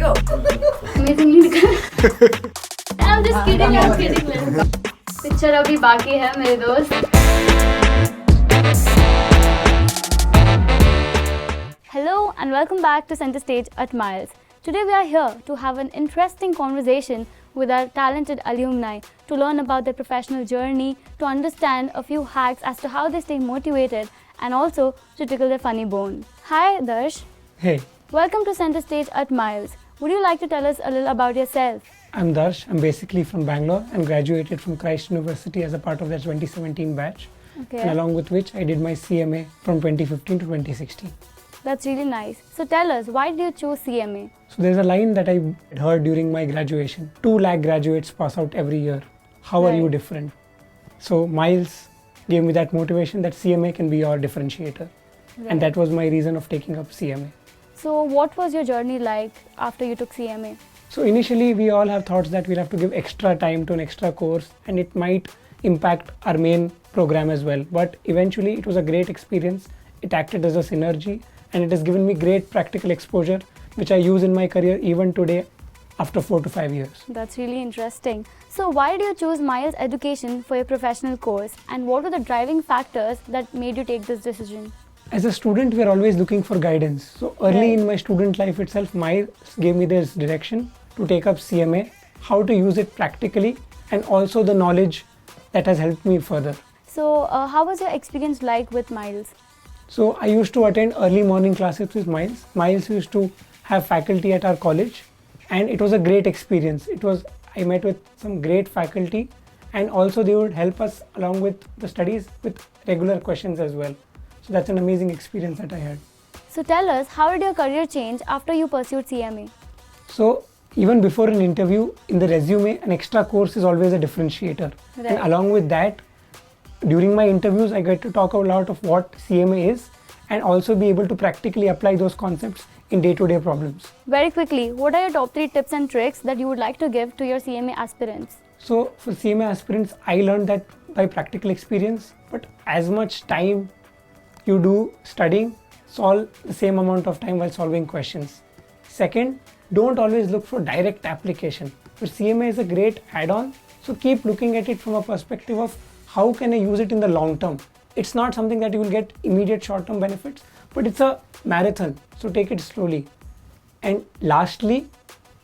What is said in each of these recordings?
go. Amazingly. I'm just kidding. Picture अभी बाकी है मेरे दोस्त. Hello and welcome back to CentreStage at Miles. Today we are here to have an interesting conversation with our talented alumni to learn about their professional journey, to understand a few hacks as to how they stay motivated and also to tickle their funny bone. Hi Darsh. Hey, Welcome to CentreStage at Miles. Would you like to tell us a little about yourself? I'm Darsh. I'm basically from Bangalore and graduated from Christ University as a part of their 2017 batch. Okay. And along with which I did my CMA from 2015 to 2016. That's really nice. So tell us, why did you choose CMA? So there's a line that I heard during my graduation. 2 lakh graduates pass out every year. How are you Right. different? So Miles gave me that motivation that CMA can be your differentiator. Right. And that was my reason of taking up CMA. So what was your journey like after you took CMA? So initially we all have thoughts that we'll have to give extra time to an extra course and it might impact our main program as well. But eventually it was a great experience. It acted as a synergy and it has given me great practical exposure which I use in my career even today after 4 to 5 years. That's really interesting. So why did you choose Miles Education for your professional course and what were the driving factors that made you take this decision? As a student, we are always looking for guidance. So early Right. in my student life itself, Miles gave me this direction to take up CMA, how to use it practically, and also the knowledge that has helped me further. So how was your experience like with Miles? So I used to attend early morning classes with Miles. Miles used to have faculty at our college, and it was a great experience. I met with some great faculty, and also they would help us along with the studies with regular questions as well. So that's an amazing experience that I had. So tell us, how did your career change after you pursued CMA? So even before an interview, in the resume, an extra course is always a differentiator. Right. And along with that, during my interviews, I get to talk a lot of what CMA is and also be able to practically apply those concepts in day-to-day problems. Very quickly, what are your top 3 tips and tricks that you would like to give to your CMA aspirants? So for CMA aspirants, I learned that by practical experience, but as much time you do studying, solve the same amount of time while solving questions. Second, don't always look for direct application. But CMA is a great add-on, so keep looking at it from a perspective of how can I use it in the long term. It's not something that you will get immediate short-term benefits, but it's a marathon, so take it slowly. And lastly,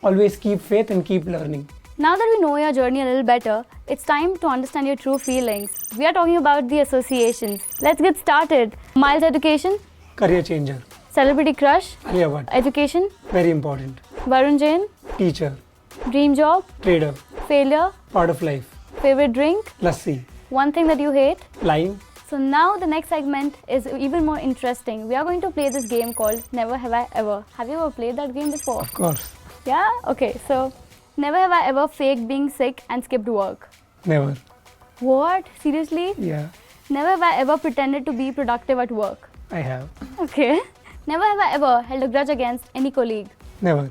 always keep faith and keep learning. Now that we know your journey a little better, it's time to understand your true feelings. We are talking about the associations. Let's get started. Miles Education, Career changer. Celebrity Crush, Arya what? Education, Very important. Varun Jain, Teacher. Dream Job, Trader. Failure, Part of life. Favorite Drink, Lassi. One Thing That You Hate. Lying. So now the next segment is even more interesting. We are going to play this game called Never Have I Ever. Have you ever played that game before? Of course. Yeah? Okay, so never have I ever faked being sick and skipped work. Never. What? Seriously? Yeah, Never have I ever pretended to be productive at work. I have. Okay. Never have I ever held a grudge against any colleague. Never.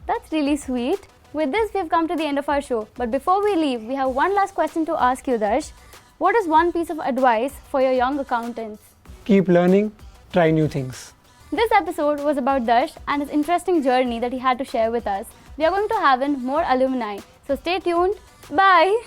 That's really sweet. With this, we've come to the end of our show. But before we leave, we have one last question to ask you, Darsh. What is one piece of advice for your young accountants? Keep learning, try new things. This episode was about Darsh and his interesting journey that he had to share with us. We are going to have in more alumni. So stay tuned. Bye.